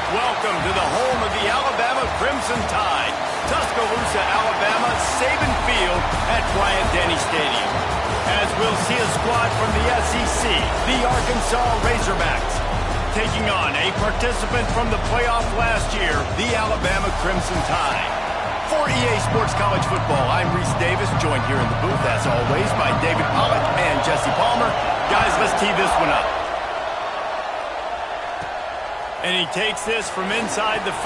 Welcome to the home of the Alabama Crimson Tide, Tuscaloosa, Alabama, Saban Field at Bryant-Denny Stadium. As we'll see a squad from the SEC, the Arkansas Razorbacks, taking on a participant from the playoff last year, the Alabama Crimson Tide. For EA Sports College Football, I'm Reese Davis, joined here in the booth, as always, by David Pollack and Jesse Palmer. Guys, let's tee this one up. And he takes this from inside the 5.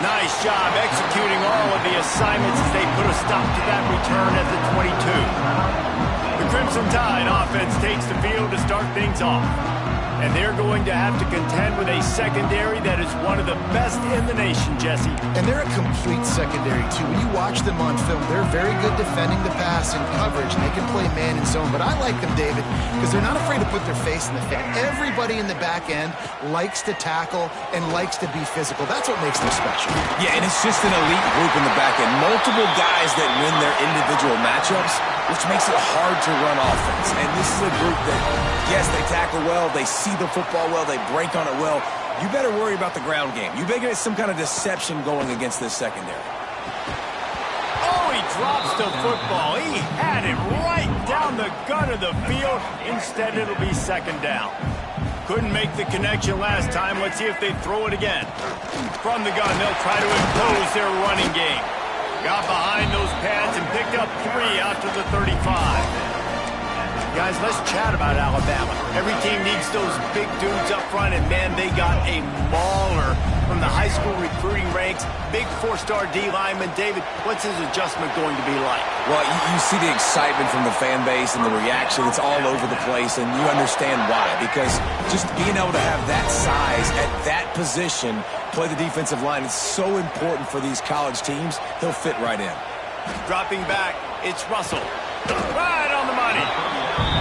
Nice job executing all of the assignments as they put a stop to that return at the 22. The Crimson Tide offense takes the field to start things off. And they're going to have to contend with a secondary that is one of the best in the nation, Jesse. And they're a complete secondary, too. When you watch them on film, they're very good defending the pass and coverage, and they can play man and zone. But I like them, David, because they're not afraid to put their face in the fan. Everybody in the back end likes to tackle and likes to be physical. That's what makes them special. Yeah, and it's just an elite group in the back end. Multiple guys that win their individual matchups, which makes it hard to run offense. And this is a group that, yes, they tackle well, they see the football well, they break on it well. You better worry about the ground game. You better get some kind of deception going against this secondary. Oh, he drops the football. He had it right down the gut of the field. Instead, it'll be second down. Couldn't make the connection last time. Let's see if they throw it again. From the gun, they'll try to impose their running game. Got behind those pads and picked up 3 out to the 35. Guys, let's chat about Alabama. Every team needs those big dudes up front, and man, they got a mauler from the high school recruiting ranks. Big 4-star D lineman. David, what's his adjustment going to be like? Well, you see the excitement from the fan base and the reaction. It's all over the place, and you understand why. Because just being able to have that size at that position, play the defensive line, is so important for these college teams. He'll fit right in. Dropping back, it's Russell. Right on the money.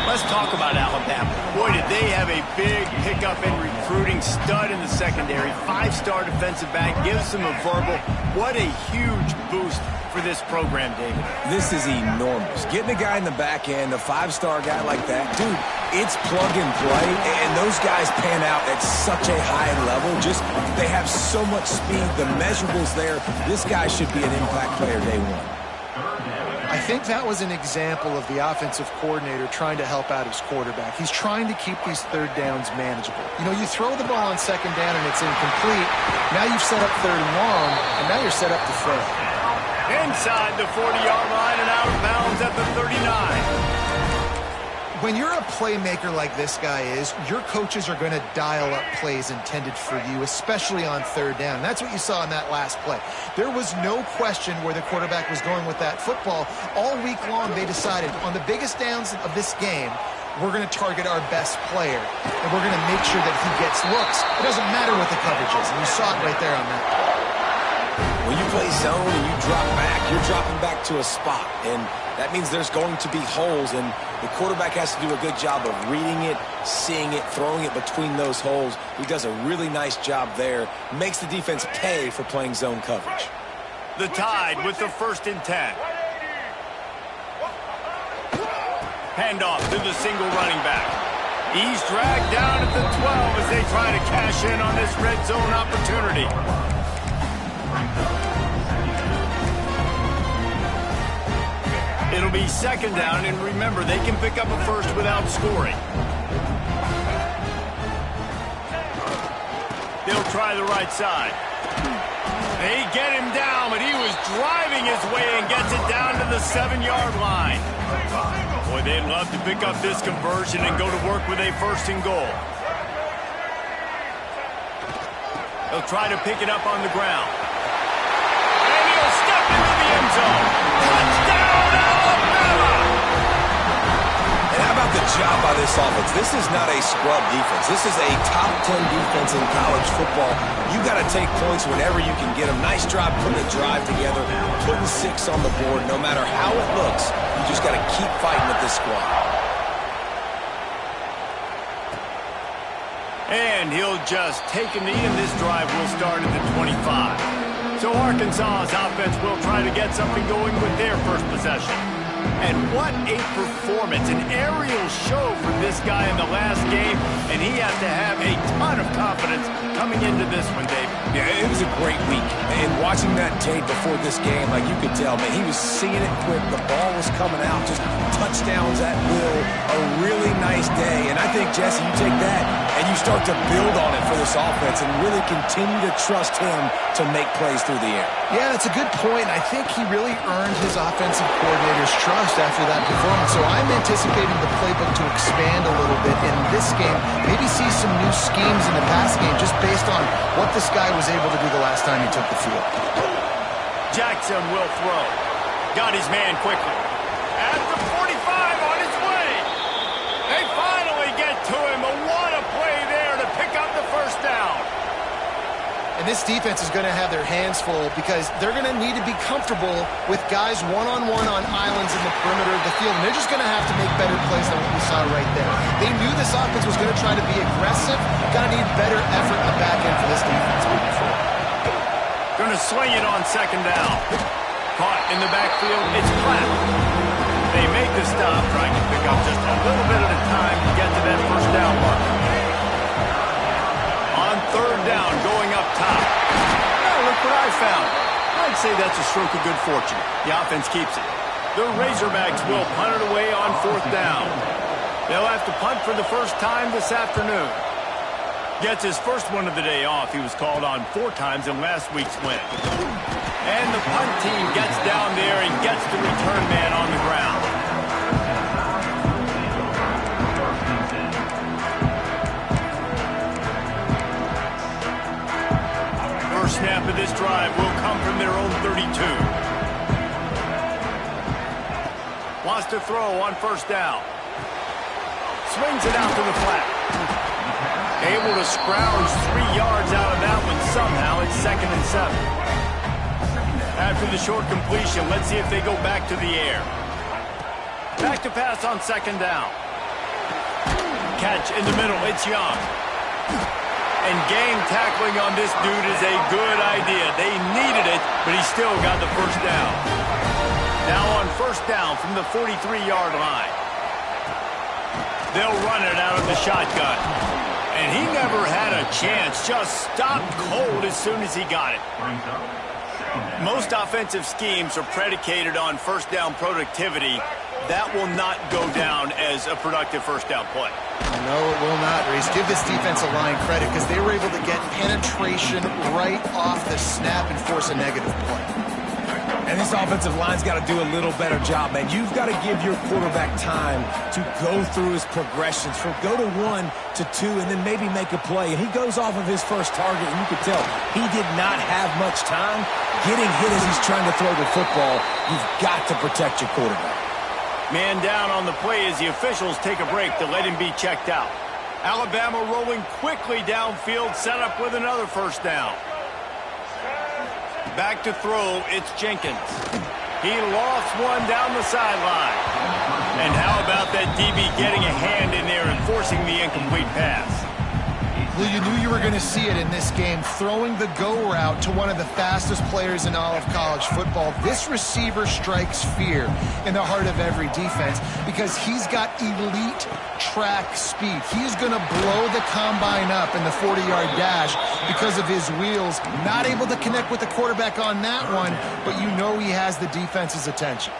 Let's talk about Alabama. Boy, did they have a big pickup in recruiting. Stud in the secondary. 5-star defensive back. Gives them a verbal. What a huge boost for this program, David. This is enormous. Getting a guy in the back end, a 5-star guy like that, dude, it's plug and play, and those guys pan out at such a high level. Just, they have so much speed. The measurables there. This guy should be an impact player day one. I think that was an example of the offensive coordinator trying to help out his quarterback. He's trying to keep these third downs manageable. You know, you throw the ball on second down and it's incomplete. Now you've set up third and long, and now you're set up to fail. Inside the 40-yard line and out of bounds at the 39. When you're a playmaker like this guy is, your coaches are going to dial up plays intended for you, especially on third down. That's what you saw in that last play. There was no question where the quarterback was going with that football. All week long, they decided on the biggest downs of this game, we're going to target our best player, and we're going to make sure that he gets looks. It doesn't matter what the coverage is, and you saw it right there on that play. When you play zone and you drop back, you're dropping back to a spot, and that means there's going to be holes, and the quarterback has to do a good job of reading it, seeing it, throwing it between those holes. He does a really nice job there. Makes the defense pay for playing zone coverage. The Tide with the 1st and 10. Handoff to the single running back. He's dragged down at the 12 as they try to cash in on this red zone opportunity. It'll be second down, and remember, they can pick up a first without scoring. They'll try the right side. They get him down, but he was driving his way and gets it down to the 7-yard line. Boy, they'd love to pick up this conversion and go to work with a 1st and goal. They'll try to pick it up on the ground. And he'll step into the end zone. Touchdown, Alabama! And how about the job by this offense? This is not a scrub defense. This is a top 10 defense in college football. You got to take points whenever you can get them. Nice job putting a drive together, putting 6 on the board. No matter how it looks, you just got to keep fighting with this squad. And he'll just take a knee, and this drive will start at the 25. So Arkansas's offense will try to get something going with their first possession. And what a performance, an aerial show from this guy in the last game, and he has to have a ton of confidence coming into this one, Dave. Yeah, it was a great week. And watching that tape before this game, like you could tell, man, he was seeing it quick. The ball was coming out, just touchdowns at will. A really nice day. And I think, Jesse, you take that and you start to build on it for this offense and really continue to trust him to make plays through the air. Yeah, that's a good point. I think he really earned his offensive coordinator's trust after that performance. So I'm anticipating the playbook to expand a little bit in this game. Maybe see some new schemes in the pass game just based on what this guy was able to do the last time he took the field. Jackson will throw. Got his man quickly. At the 45 on his way. They finally get to him. But what a play there to pick up the first down. And this defense is going to have their hands full because they're going to need to be comfortable with guys one-on-one on islands in the perimeter of the field. And they're just going to have to make better plays than what we saw right there. They knew this offense was going to try to be aggressive. Got to need better effort in the back end for this defense moving forward. Going to sling it on second down. Caught in the backfield. It's Platt. They make the stop, trying to pick up just a little bit at a time to get to that first down mark. On third down, going up top. Oh, look what I found. I'd say that's a stroke of good fortune. The offense keeps it. The Razorbacks will punt it away on fourth down. They'll have to punt for the first time this afternoon. Gets his first one of the day off. He was called on 4 times in last week's win. And the punt team gets down there and gets the return man on the ground. First snap of this drive will come from their own 32. Wants to throw on first down. Swings it out to the flat. Able to scrounge 3 yards out of that one somehow. It's 2nd and 7. After the short completion, let's see if they go back to the air. Back to pass on second down. Catch in the middle. It's Young. And game tackling on this dude is a good idea. They needed it, but he still got the first down. Now on first down from the 43-yard line. They'll run it out of the shotgun. And he never had a chance. Just stopped cold as soon as he got it. Most offensive schemes are predicated on first down productivity. That will not go down as a productive first down play. No, it will not, Reese. Give this defensive line credit because they were able to get penetration right off the snap and force a negative play. And this offensive line's got to do a little better job, man. You've got to give your quarterback time to go through his progressions from go to 1 to 2 and then maybe make a play. And he goes off of his first target, and you can tell he did not have much time getting hit as he's trying to throw the football. You've got to protect your quarterback. Man down on the play as the officials take a break to let him be checked out. Alabama rolling quickly downfield, set up with another first down. Back to throw, it's Jenkins. He lost one down the sideline. And how about that DB getting a hand in there and forcing the incomplete pass? Well, you knew you were going to see it in this game, throwing the go route to one of the fastest players in all of college football. This receiver strikes fear in the heart of every defense because he's got elite track speed. He's going to blow the combine up in the 40-yard dash because of his wheels. Not able to connect with the quarterback on that one, but you know he has the defense's attention.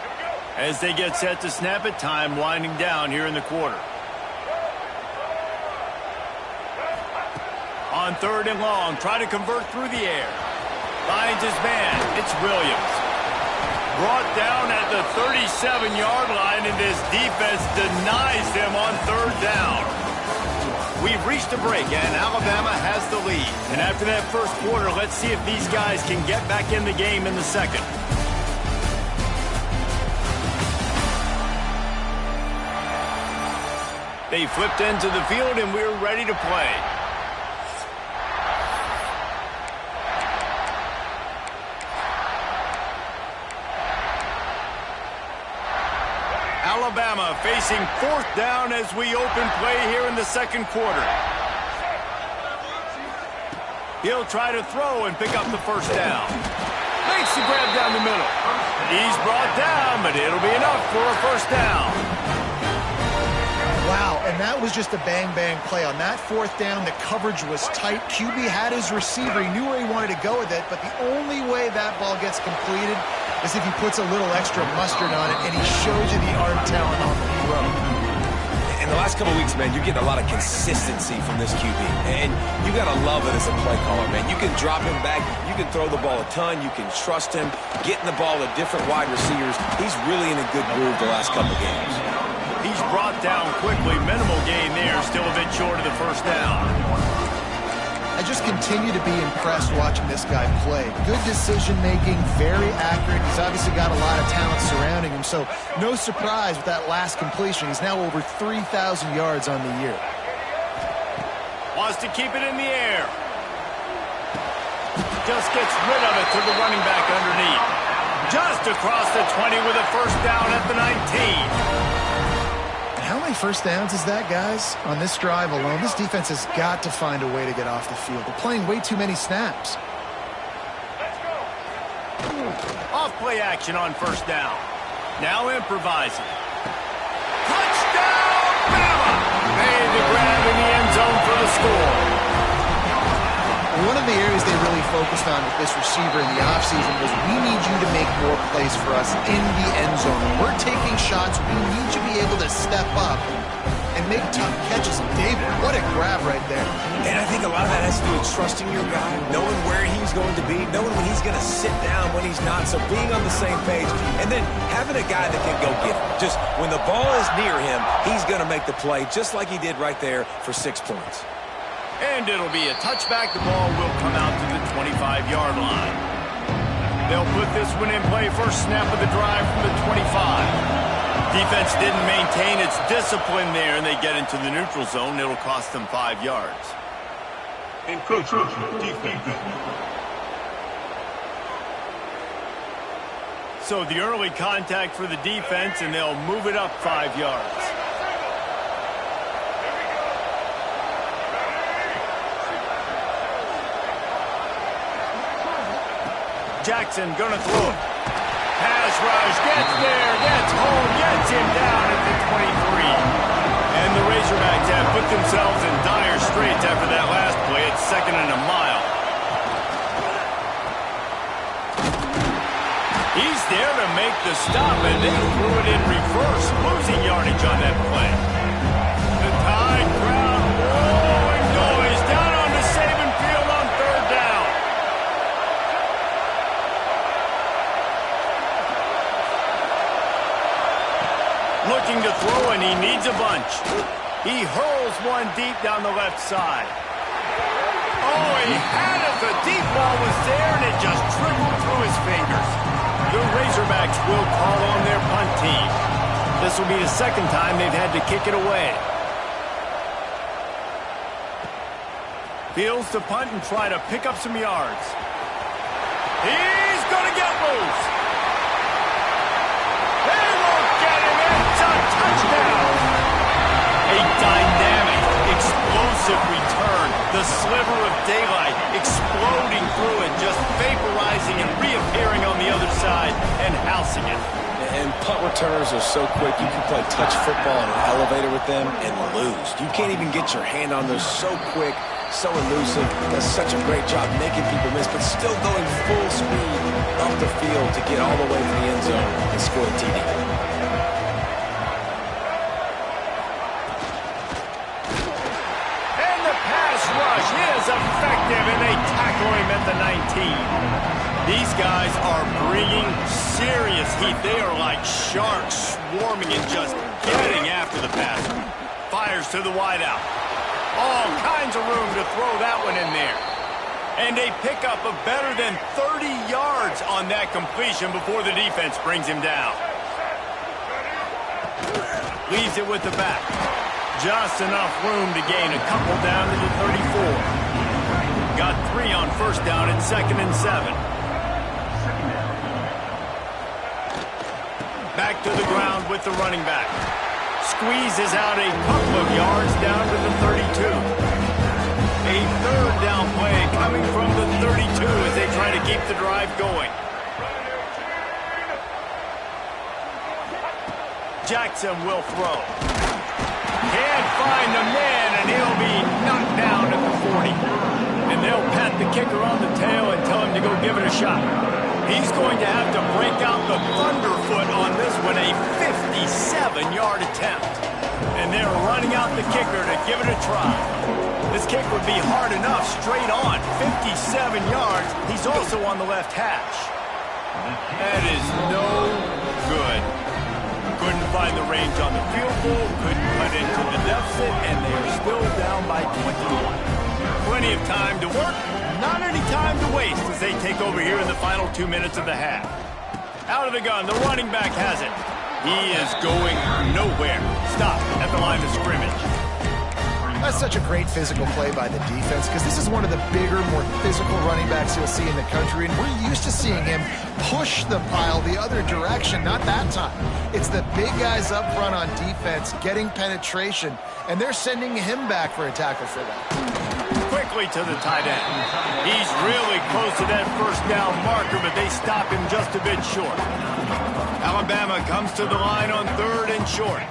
As they get set to snap it, time winding down here in the quarter. On third and long, try to convert through the air. Finds his man. It's Williams. Brought down at the 37-yard line, and this defense denies them on third down. We've reached a break, and Alabama has the lead. And after that first quarter, let's see if these guys can get back in the game in the second. They flipped into the field, and we're ready to play. Alabama facing fourth down as we open play here in the second quarter. He'll try to throw and pick up the first down. Makes the grab down the middle. He's brought down, but it'll be enough for a first down. Wow, and that was just a bang-bang play. On that fourth down, the coverage was tight. QB had his receiver. He knew where he wanted to go with it, but the only way that ball gets completed is if he puts a little extra mustard on it, and he shows you the arm talent on the throw. In the last couple of weeks, man, you're getting a lot of consistency from this QB, and you got to love it as a play caller, man. You can drop him back. You can throw the ball a ton. You can trust him, getting the ball to different wide receivers. He's really in a good groove the last couple of games. He's brought down quickly. Minimal gain there. Still a bit short of the first down. I just continue to be impressed watching this guy play. Good decision-making, very accurate. He's obviously got a lot of talent surrounding him, so no surprise with that last completion. He's now over 3,000 yards on the year. Wants to keep it in the air. Just gets rid of it to the running back underneath. Just across the 20 with a first down at the 19. How many first downs is that, guys? On this drive alone, this defense has got to find a way to get off the field. They're playing way too many snaps. Off play action on first down. Now improvising. Touchdown, Bama! Made the grab in the end zone for the score. One of the areas they really focused on with this receiver in the offseason was we need you to make more plays for us in the end zone. When we're taking shots, we need you to be able to step up and make tough catches. David, what a grab right there. And I think a lot of that has to do with trusting your guy, knowing where he's going to be, knowing when he's going to sit down, when he's not, so being on the same page, and then having a guy that can go get him. Just when the ball is near him, he's going to make the play just like he did right there for 6 points. And it'll be a touchback. The ball will come out to the 25-yard line. They'll put this one in play. First snap of the drive from the 25. Defense didn't maintain its discipline there, and they get into the neutral zone. It'll cost them 5 yards. So the early contact for the defense, and they'll move it up 5 yards. Jackson gonna throw it. Pass rush, gets there, gets home, gets him down at the 23. And the Razorbacks have put themselves in dire straits after that last play. It's 2nd and a mile. He's there to make the stop, and they threw it in reverse, losing yardage on that play. The Tide crowd, rolling noise down on the Saban field on 3rd down. Looking to throw, and he needs a bunch. He hurls one deep down the left side. Oh, he had it. The deep ball was there, and it just trickled through his fingers. The Razorbacks will call on their punt team. This will be the 2nd time they've had to kick it away. Fields to punt and try to pick up some yards. He's going to get loose. They won't get him. It's a touchdown. A dynamic, explosive return. The sliver of daylight exploding through it, just vaporizing and reappearing on the other side and housing it. And punt returners are so quick, you can play touch football in an elevator with them and lose. You can't even get your hand on those. So quick, so elusive. Does such a great job making people miss, but still going full speed up the field to get all the way to the end zone and score a TD. And the pass rush is effective, and they tackle him at the 19. These guys are bringing serious heat. They are like sharks swarming and just getting after the passer. Fires to the wideout. All kinds of room to throw that one in there. And they pick up a better than 30 yards on that completion before the defense brings him down. Leaves it with the back. Just enough room to gain a couple down to the 34. Got 3 on first down at 2nd and 7. Back to the ground with the running back. Squeezes out a couple of yards down to the 32. A 3rd down play coming from the 32 as they try to keep the drive going. Jackson will throw. Can't find the man, and he'll be knocked down at the 40. And they'll pat the kicker on the tail and tell him to go give it a shot. He's going to have to break out the thunderfoot on this one, a 57-yard attempt. And they're running out the kicker to give it a try. This kick would be hard enough straight on. 57 yards. He's also on the left hash. That is no good. Couldn't find the range on the field goal, couldn't cut into the deficit, and they are still down by 21. Plenty of time to work, not any time to waste as they take over here in the final 2 minutes of the half. Out of the gun, the running back has it. He is going nowhere. Stop at the line of scrimmage. That's such a great physical play by the defense because this is one of the bigger, more physical running backs you'll see in the country, and we're used to seeing him push the pile the other direction. Not that time. It's the big guys up front on defense getting penetration, and they're sending him back for a tackle for that. Quickly to the tight end. He's really close to that first down marker, but they stop him just a bit short. Alabama comes to the line on 3rd and short.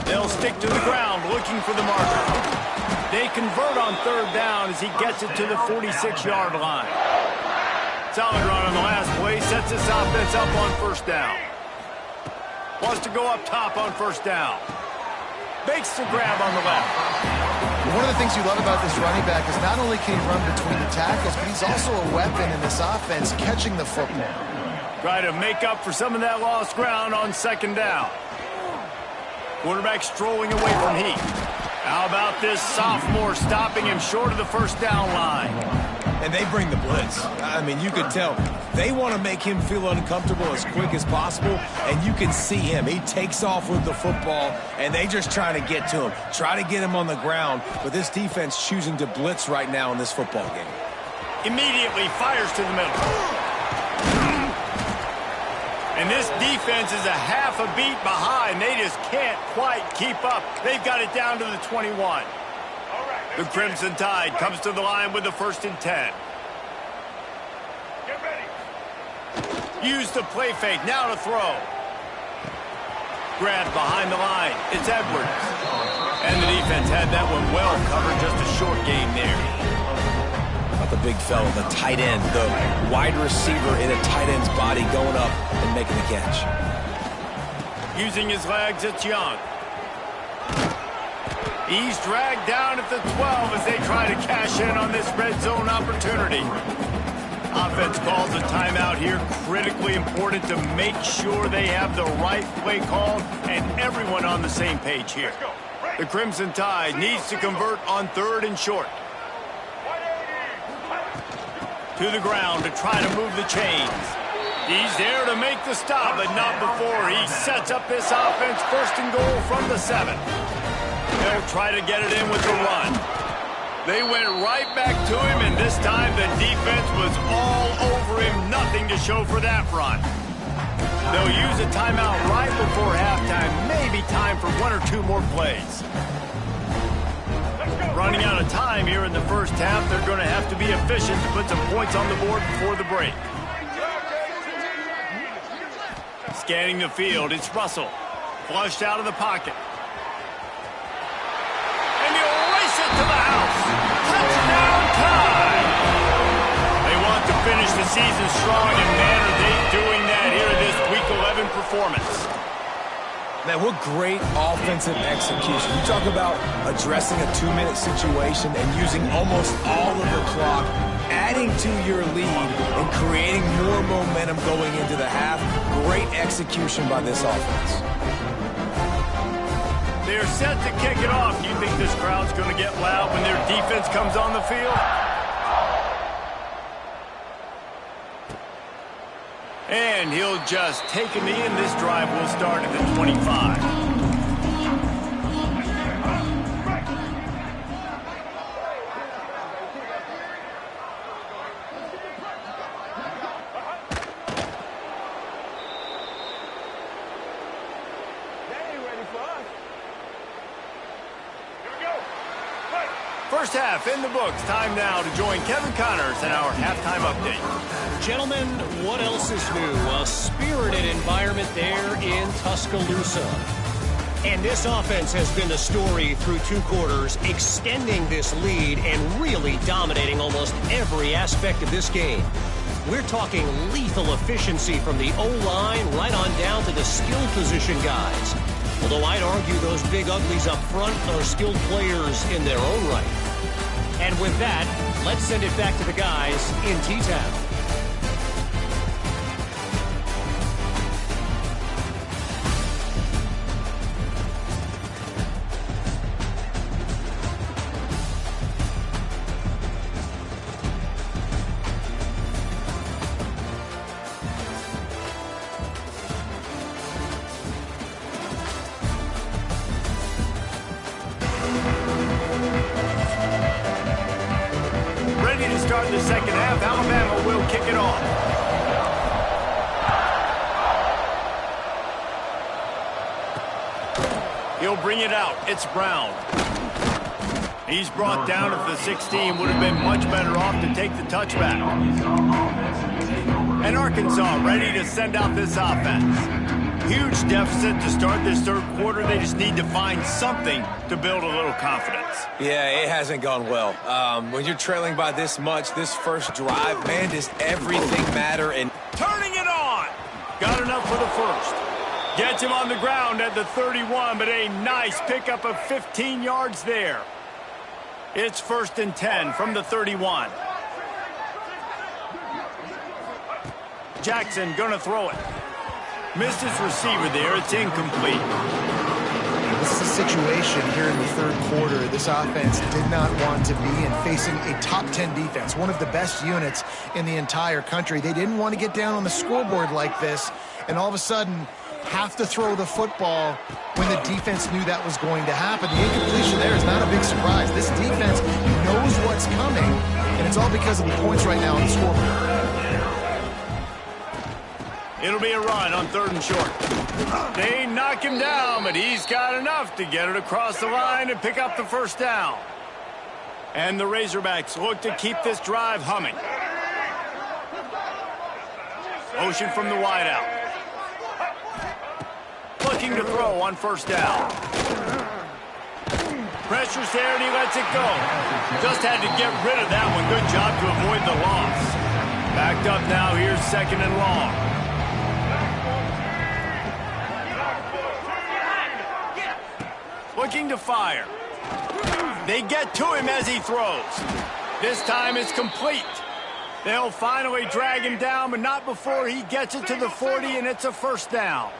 They'll stick to the ground looking for the marker. They convert on 3rd down as he gets it to the 46-yard line. Solid run on the last play, sets this offense up on 1st down. Wants to go up top on 1st down. Makes the grab on the left. One of the things you love about this running back is not only can he run between the tackles, but he's also a weapon in this offense catching the football. Try to make up for some of that lost ground on 2nd down. Quarterback strolling away from Heath. How about this sophomore stopping him short of the 1st down line? And they bring the blitz. I mean, you can tell they want to make him feel uncomfortable as quick as possible, and you can see him. He takes off with the football, and they just try to get to him, try to get him on the ground, but this defense choosing to blitz right now in this football game. Immediately fires to the middle. And this defense is a half a beat behind. They just can't quite keep up. They've got it down to the 21. The Crimson Tide comes to the line with the 1st and 10. Get ready. Use the play fake. Now to throw. Grab behind the line. It's Edwards. And the defense had that one well covered. Just a short gain there. The big fella, the tight end, the wide receiver in a tight end's body going up and making the catch. Using his legs, it's Young. He's dragged down at the 12 as they try to cash in on this red zone opportunity. Offense calls a timeout here. Critically important to make sure they have the right play called and everyone on the same page here. The Crimson Tide needs to convert on 3rd and short. To the ground to try to move the chains. He's there to make the stop, but not before he sets up this offense 1st and goal from the 7. They'll try to get it in with the run. They went right back to him, and this time the defense was all over him. Nothing to show for that run. They'll use a timeout right before halftime. Maybe time for 1 or 2 more plays. Running out of time here in the 1st half. They're going to have to be efficient to put some points on the board before the break. Scanning the field, it's Russell. Flushed out of the pocket. And he'll race it to the house. Touchdown time! They want to finish the season strong, and man, are they doing that here in this Week 11 performance. Man, what great offensive execution. You talk about addressing a 2-minute situation and using almost all of the clock, adding to your lead and creating more momentum going into the half. Great execution by this offense. They're set to kick it off. Do you think this crowd's going to get loud when their defense comes on the field? And he'll just take him in. This drive will start at the 25. half in the books. Time now to join Kevin Connors in our halftime update. Gentlemen, what else is new? A spirited environment there in Tuscaloosa. And this offense has been the story through 2 quarters, extending this lead and really dominating almost every aspect of this game. We're talking lethal efficiency from the O-line right on down to the skill position guys. Although I'd argue those big uglies up front are skilled players in their own right. And with that, let's send it back to the guys in T-Town. Ready to start the second half. Alabama will kick it off. He'll bring it out. It's Brown. He's brought down at the 16. Would have been much better off to take the touchback. And Arkansas ready to send out this offense. Huge deficit to start this third quarter. They just need to find something to build a little confidence. Yeah, it hasn't gone well. When you're trailing by this much, this first drive, man, does everything matter? And Turning it on. Got enough for the first. Gets him on the ground at the 31, but a nice pickup of 15 yards there. It's 1st and 10 from the 31. Jackson gonna throw it. Missed his receiver there. It's incomplete. This is a situation here in the third quarter this offense did not want to be in, facing a top 10 defense, one of the best units in the entire country. They didn't want to get down on the scoreboard like this, and all of a sudden have to throw the football when the defense knew that was going to happen. The incompletion there is not a big surprise. This defense knows what's coming, and it's all because of the points right now on the scoreboard. It'll be a run on 3rd and short. They knock him down, but he's got enough to get it across the line and pick up the first down. And the Razorbacks look to keep this drive humming. Motion from the wideout. Looking to throw on 1st down. Pressure's there and he lets it go. Just had to get rid of that one. Good job to avoid the loss. Backed up now. Here's 2nd and long. Looking to fire. They get to him as he throws. This time it's complete. They'll finally drag him down, but not before he gets it to the 40, and it's a 1st down.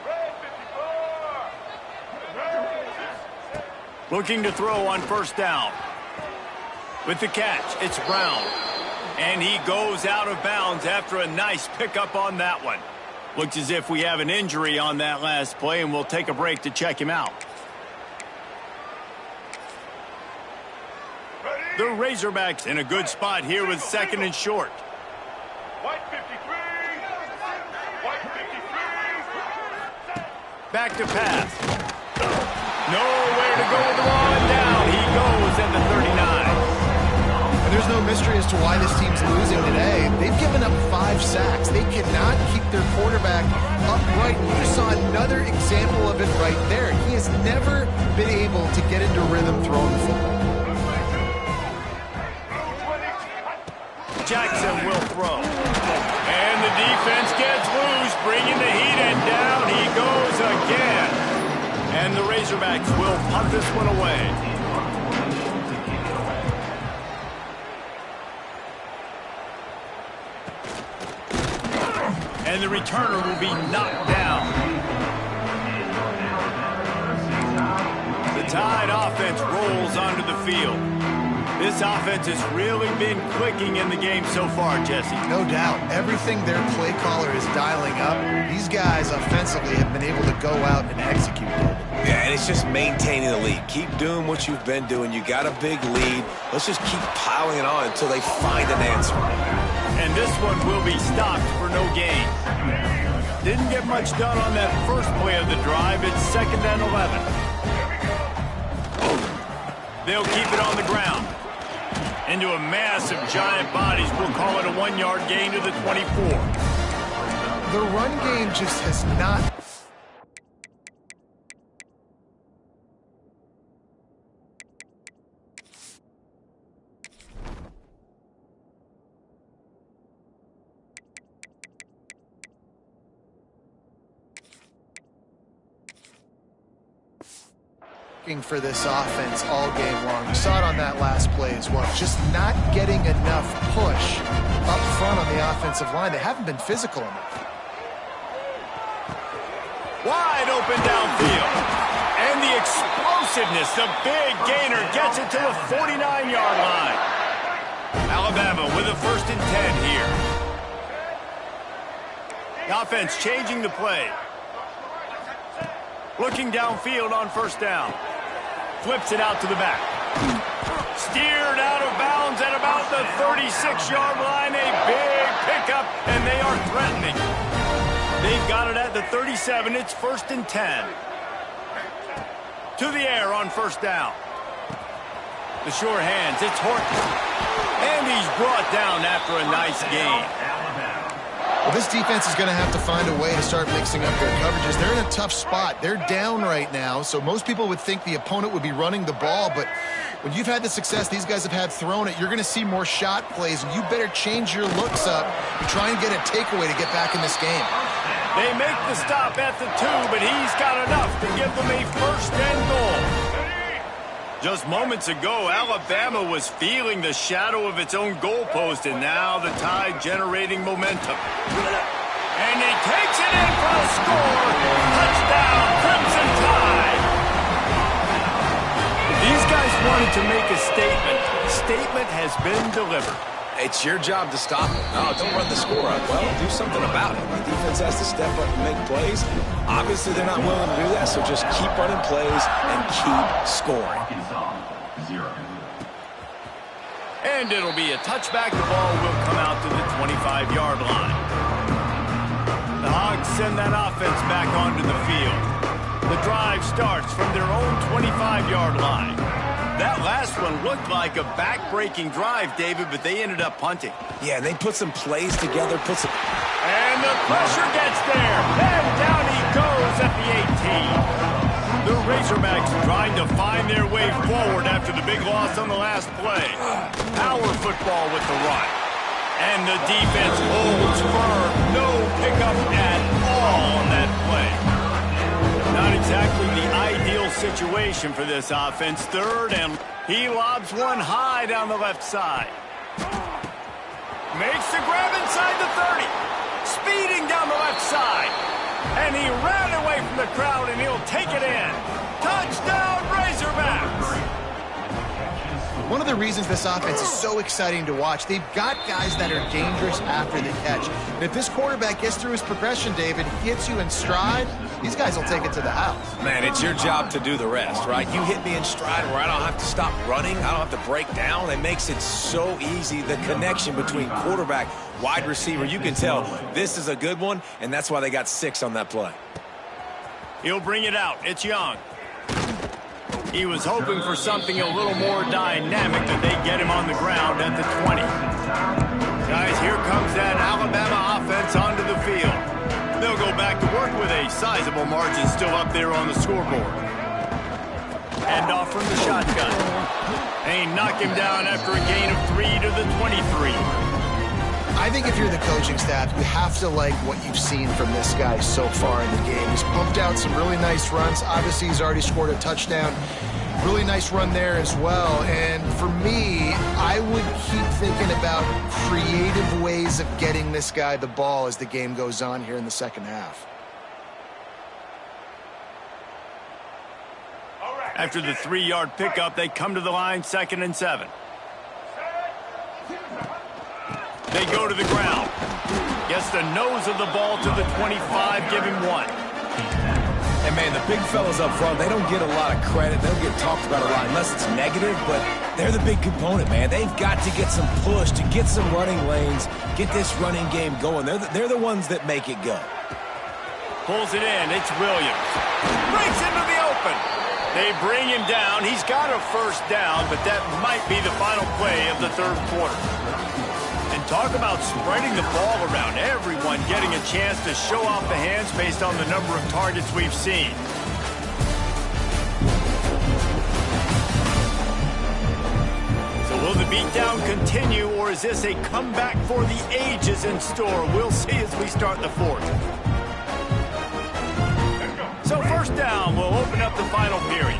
Looking to throw on 1st down. With the catch, it's Brown. And he goes out of bounds after a nice pickup on that one. Looks as if we have an injury on that last play, and we'll take a break to check him out. The Razorbacks in a good spot here with 2nd and short. Back to pass. Nowhere to go with the ball, and down he goes at the 39. And there's no mystery as to why this team's losing today. They've given up 5 sacks. They cannot keep their quarterback upright. You saw another example of it right there. He has never been able to get into rhythm throwing the football. Jackson will throw. And the defense gets loose, bringing the heat, and down he goes again. And the Razorbacks will punt this one away. And the returner will be knocked down. The Tide offense rolls onto the field. This offense has really been clicking in the game so far, Jesse. No doubt. Everything their play caller is dialing up, these guys offensively have been able to go out and execute it. yeah, and it's just maintaining the lead. Keep doing what you've been doing. You got a big lead. Let's just keep piling it on until they find an answer. And this one will be stopped for no gain. Didn't get much done on that first play of the drive. It's 2nd and 11. They'll keep it on the ground. Into a mass of giant bodies. We'll call it a 1-yard gain to the 24. The run game just has not... for this offense all game long. We saw it on that last play as well. Just not getting enough push up front on the offensive line. They haven't been physical enough. Wide open downfield. And the explosiveness, the big gainer gets it to the 49-yard line. Alabama with a 1st and 10 here. The offense changing the play. Looking downfield on 1st down. Flips it out to the back. Steered out of bounds at about the 36-yard line. A big pickup, and they are threatening. They've got it at the 37. It's 1st and 10. To the air on 1st down. The sure hands. It's Horton. And he's brought down after a nice gain. Well, this defense is going to have to find a way to start mixing up their coverages. They're in a tough spot. They're down right now, so most people would think the opponent would be running the ball, but when you've had the success these guys have had throwing it, you're going to see more shot plays, and you better change your looks up and try and get a takeaway to get back in this game. They make the stop at the 2, but he's got enough to give them a 1st and goal. Just moments ago, Alabama was feeling the shadow of its own goalpost, and now the Tide generating momentum. And he takes it in for a score. Touchdown, Crimson Tide. These guys wanted to make a statement. The statement has been delivered. It's your job to stop it. No, don't run the score up. Well, do something about it. The defense has to step up and make plays. Obviously, they're not willing to do that, so just keep running plays and keep scoring. And it'll be a touchback. The ball will come out to the 25-yard line. The Hogs send that offense back onto the field. The drive starts from their own 25-yard line. That last one looked like a back-breaking drive, David, but they ended up punting. Yeah, they put some plays together, And the pressure gets there, and down he goes at the 18. The Razorbacks trying to find their way forward after the big loss on the last play. Power football with the run. And the defense holds firm. No pickup at all on that play. Not exactly the ideal situation for this offense. 3rd, and he lobs one high down the left side. Makes the grab inside the 30. Speeding down the left side. And he ran away from the crowd, and he'll take it in. Touchdown, Razorbacks! One of the reasons this offense is so exciting to watch, they've got guys that are dangerous after the catch. And if this quarterback gets through his progression, David, hits you in stride, these guys will take it to the house. Man, it's your job to do the rest, right? You hit me in stride where I don't have to stop running. I don't have to break down. It makes it so easy. The connection between quarterback, wide receiver, you can tell this is a good one, and that's why they got 6 on that play. He'll bring it out. It's Young. He was hoping for something a little more dynamic, that they get him on the ground at the 20. Guys, here comes that Alabama offense onto the field. They'll go back to work with a sizable margin still up there on the scoreboard. And off from the shotgun. They knock him down after a gain of 3 to the 23. I think if you're the coaching staff, you have to like what you've seen from this guy so far in the game. He's pumped out some really nice runs. Obviously, he's already scored a touchdown. Really nice run there as well. And for me, I would keep thinking about creative ways of getting this guy the ball as the game goes on here in the second half. After the 3-yard pickup, they come to the line, 2nd and 7. They go to the ground. Gets the nose of the ball to the 25, give him 1. And, man, the big fellas up front, they don't get a lot of credit. They don't get talked about a lot unless it's negative, but they're the big component, man. They've got to get some push, to get some running lanes, get this running game going. They're the ones that make it go. Pulls it in. It's Williams. Breaks into the open. They bring him down. He's got a first down, but that might be the final play of the third quarter. And talk about spreading the ball around. Everyone getting a chance to show off the hands based on the number of targets we've seen. So will the beatdown continue, or is this a comeback for the ages in store? We'll see as we start the fourth. So first down, we'll open up the final period.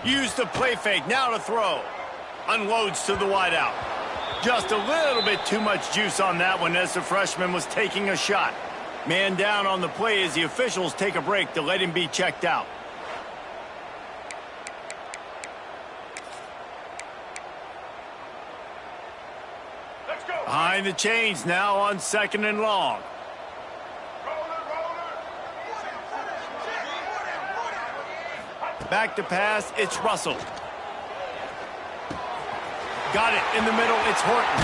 Use the play fake, now to throw. Unloads to the wideout. Just a little bit too much juice on that one as the freshman was taking a shot. Man down on the play as the officials take a break to let him be checked out. Behind the chains now on 2nd and long. Back to pass, it's Russell. Got it in the middle, it's Horton.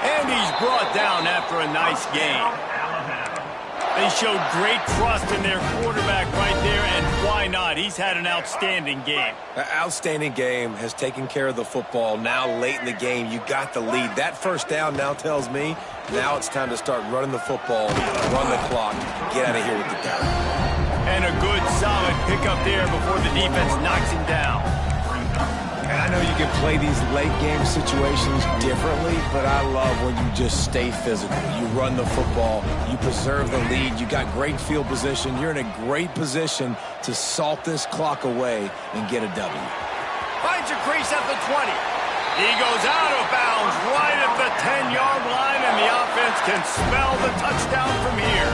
And he's brought down after a nice game. They showed great trust in their quarterback right there, and why not? He's had an outstanding game. An outstanding game, has taken care of the football. Now late in the game, you got the lead. That first down now tells me now it's time to start running the football, run the clock, get out of here with the down. And a good, solid pickup there before the defense knocks him down. And I know you can play these late-game situations differently, but I love when you just stay physical. You run the football, you preserve the lead, you got great field position. You're in a great position to salt this clock away and get a W. Finds a crease at the 20. He goes out of bounds right at the 10-yard line, and the offense can smell the touchdown from here.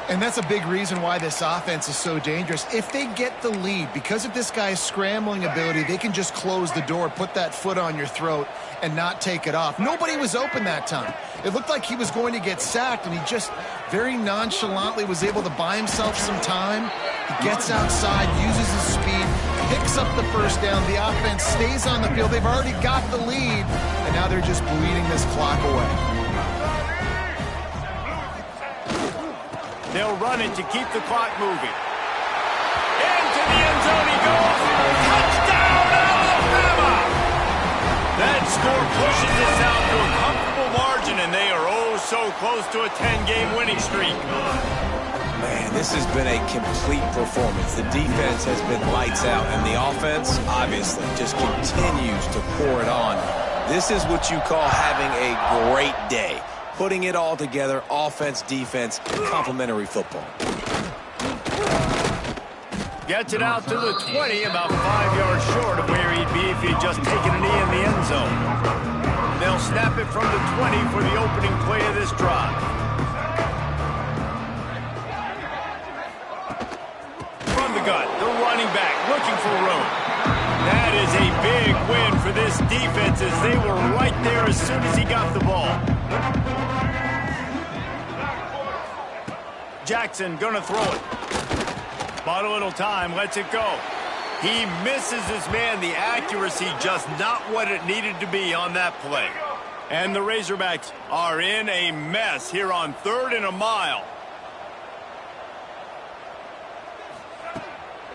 And that's a big reason why this offense is so dangerous. If they get the lead, because of this guy's scrambling ability, they can just close the door, put that foot on your throat, and not take it off. Nobody was open that time. It looked like he was going to get sacked, and he just very nonchalantly was able to buy himself some time. He gets outside, uses his speed, picks up the first down. The offense stays on the field. They've already got the lead, and now they're just bleeding this clock away. They'll run it to keep the clock moving. Into the end zone he goes. Touchdown, Alabama! That score pushes us out to a comfortable margin, and they are oh so close to a 10-game winning streak. Man, this has been a complete performance. The defense has been lights out, and the offense, obviously, just continues to pour it on. This is what you call having a great day. Putting it all together, offense, defense, complementary football. Gets it out to the 20, about 5 yards short of where he'd be if he'd just taken a knee in the end zone. They'll snap it from the 20 for the opening play of this drive. From the gun, the running back looking for room. That is a big win for this defense as they were right there as soon as he got the ball. Jackson gonna throw it. Bought a little time, lets it go. He misses his man. The accuracy just not what it needed to be on that play. And the Razorbacks are in a mess here on 3rd and a mile.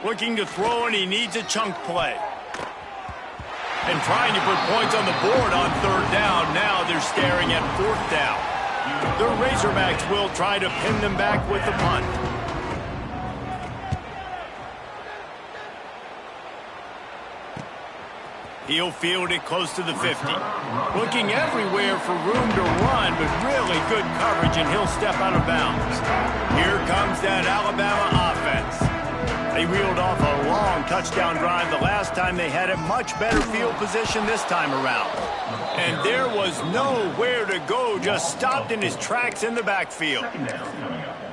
Looking to throw, and he needs a chunk play. And trying to put points on the board on 3rd down. Now they're staring at 4th down. The Razorbacks will try to pin them back with the punt. He'll field it close to the 50. Looking everywhere for room to run, but really good coverage, and he'll step out of bounds. Here comes that Alabama offense. They reeled off a long touchdown drive the last time they had a much better field position this time around. And there was nowhere to go, just stopped in his tracks in the backfield.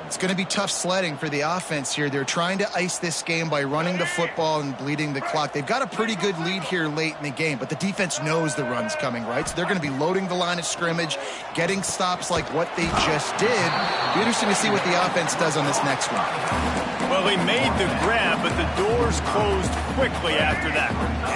It's going to be tough sledding for the offense here. They're trying to ice this game by running the football and bleeding the clock. They've got a pretty good lead here late in the game, but the defense knows the run's coming, right? So they're going to be loading the line of scrimmage, getting stops like what they just did. It'll be interesting to see what the offense does on this next one. Well, he made the grab, but the doors closed quickly after that.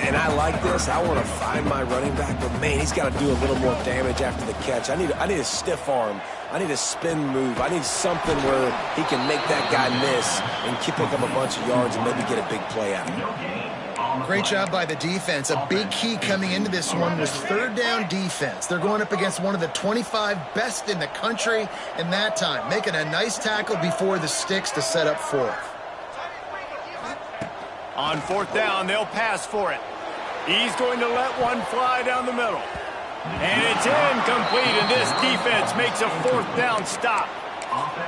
And I like this. I want to find my running back, but man, he's got to do a little more damage after the catch. I need a stiff arm I need a spin move. I need something where he can make that guy miss and pick up a bunch of yards and maybe get a big play out of it. Great job by the defense. A big key coming into this one was third down defense. They're going up against one of the 25 best in the country in that time, making a nice tackle before the sticks to set up fourth. On fourth down, they'll pass for it. He's going to let one fly down the middle. And it's incomplete, and this defense makes a fourth down stop.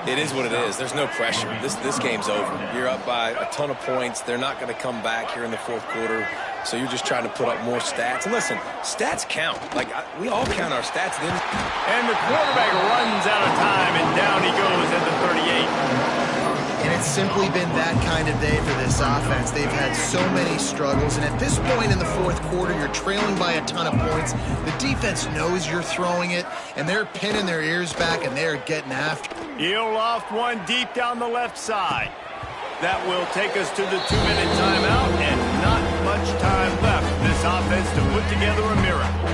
It is what it is. There's no pressure. This game's over. You're up by a ton of points. They're not going to come back here in the fourth quarter, so you're just trying to put up more stats. And listen, stats count. We all count our stats. And the quarterback runs out of time, and down he goes at the 38. And it's simply been that kind of day for this offense. They've had so many struggles, and at this point in the fourth quarter, you're trailing by a ton of points. The defense knows you're throwing it, and they're pinning their ears back, and they're getting after it. He'll loft one deep down the left side. That will take us to the 2-minute timeout, and not much time left for this offense to put together a miracle.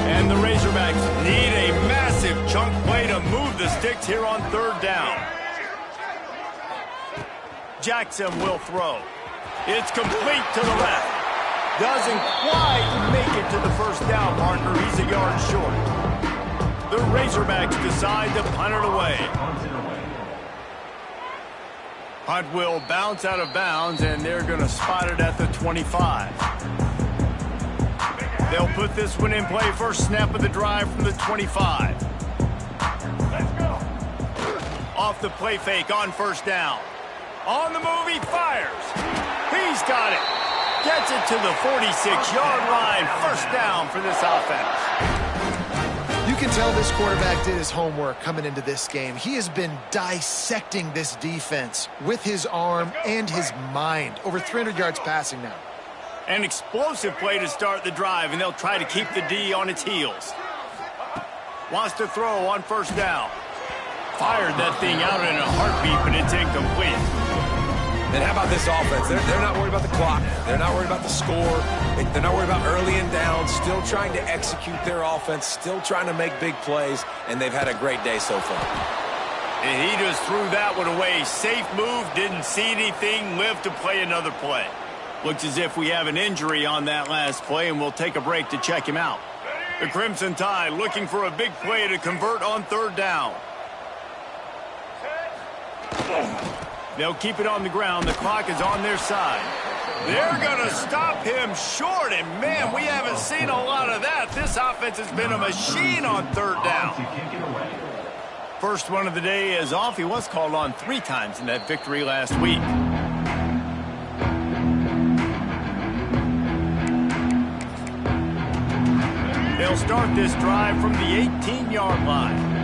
And the Razorbacks need a massive chunk play to move the sticks here on third down. Jackson will throw. It's complete to the left. Doesn't quite make it to the first down, partner. He's a yard short. The Razorbacks decide to punt it away. Punt will bounce out of bounds, and they're going to spot it at the 25. They'll put this one in play. First snap of the drive from the 25. Let's go. Off the play fake on first down. On the move, he fires. He's got it. Gets it to the 46-yard line. First down for this offense. You can tell this quarterback did his homework coming into this game. He has been dissecting this defense with his arm and his mind. Over 300 yards passing now. An explosive play to start the drive, and they'll try to keep the D on its heels. Wants to throw on first down. Fired that thing out in a heartbeat, but it's incomplete. And how about this offense? They're not worried about the clock. They're not worried about the score. They're not worried about early and down. Still trying to execute their offense. Still trying to make big plays. And they've had a great day so far. And he just threw that one away. Safe move. Didn't see anything. Lived to play another play. Looks as if we have an injury on that last play, and we'll take a break to check him out. The Crimson Tide looking for a big play to convert on third down. They'll keep it on the ground. The clock is on their side. They're going to stop him short, and man, we haven't seen a lot of that. This offense has been a machine on third down. First one of the day is off. He was called on 3 times in that victory last week. They'll start this drive from the 18-yard line.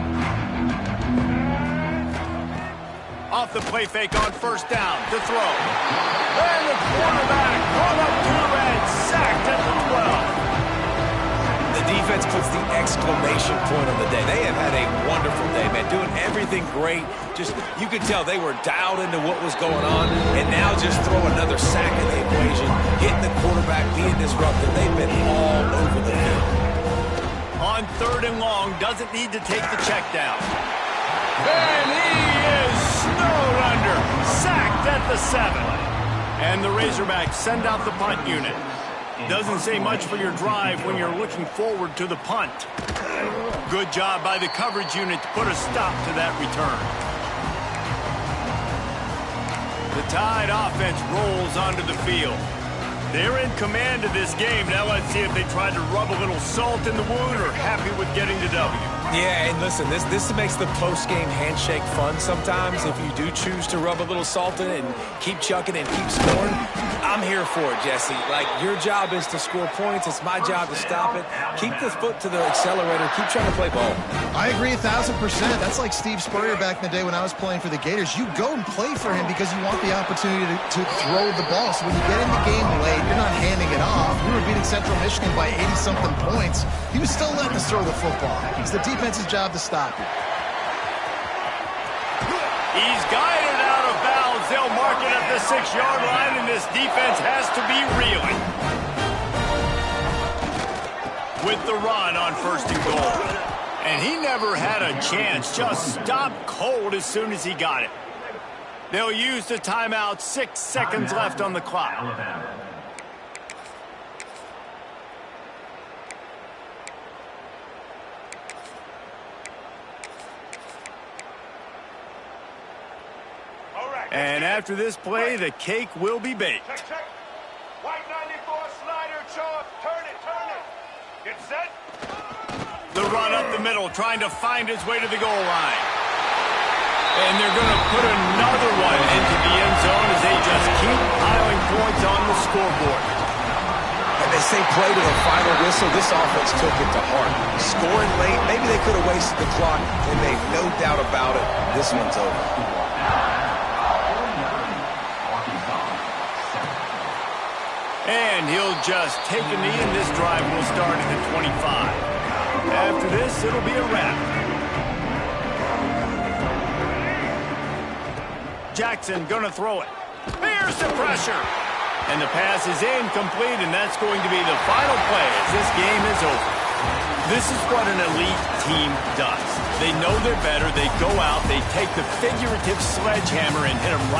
Off the play fake on first down to throw. And the quarterback brought up 2 and sacked at the 12. The defense puts the exclamation point on the day. They have had a wonderful day, man. Doing everything great. Just, you could tell they were dialed into what was going on. And now just throw another sack in the equation. Getting the quarterback, being disruptive. They've been all over the field. On third and long, doesn't need to take the check down. And he is snowed under, sacked at the 7. And the Razorbacks send out the punt unit. Doesn't say much for your drive when you're looking forward to the punt. Good job by the coverage unit to put a stop to that return. The Tide offense rolls onto the field. They're in command of this game. Now let's see if they try to rub a little salt in the wound or happy with getting the W. Yeah, and listen, this makes the post-game handshake fun sometimes. If you do choose to rub a little salt in it and keep chucking and keep scoring, I'm here for it, Jesse. Like, your job is to score points. It's my job to stop it. Keep the foot to the accelerator. Keep trying to play ball. I agree 1,000%. That's like Steve Spurrier back in the day when I was playing for the Gators. You go and play for him because you want the opportunity to throw the ball. So when you get in the game late, you're not handing it off. We were beating Central Michigan by 80-something points. He was still letting us throw the football. It's the defense's job to stop it. He's guided out of bounds. They'll mark it at the 6-yard line, and this defense has to be reeling. With the run on first and goal. And he never had a chance. Just stopped cold as soon as he got it. They'll use the timeout. 6 seconds left on the clock. And after this play, the cake will be baked. Check, check. White 94 slider, Charles. Turn it, turn it. Get set. The run up the middle, trying to find his way to the goal line. And they're going to put another one into the end zone as they just keep piling points on the scoreboard. And they say play to the final whistle. This offense took it to heart. Scoring late, maybe they could have wasted the clock, and they've no doubt about it. This one's over. And he'll just take a knee, and this drive will start at the 25. After this, it'll be a wrap. Jackson gonna throw it. Here's the pressure. And the pass is incomplete, and that's going to be the final play as this game is over. This is what an elite team does. They know they're better. They go out, they take the figurative sledgehammer and hit them right.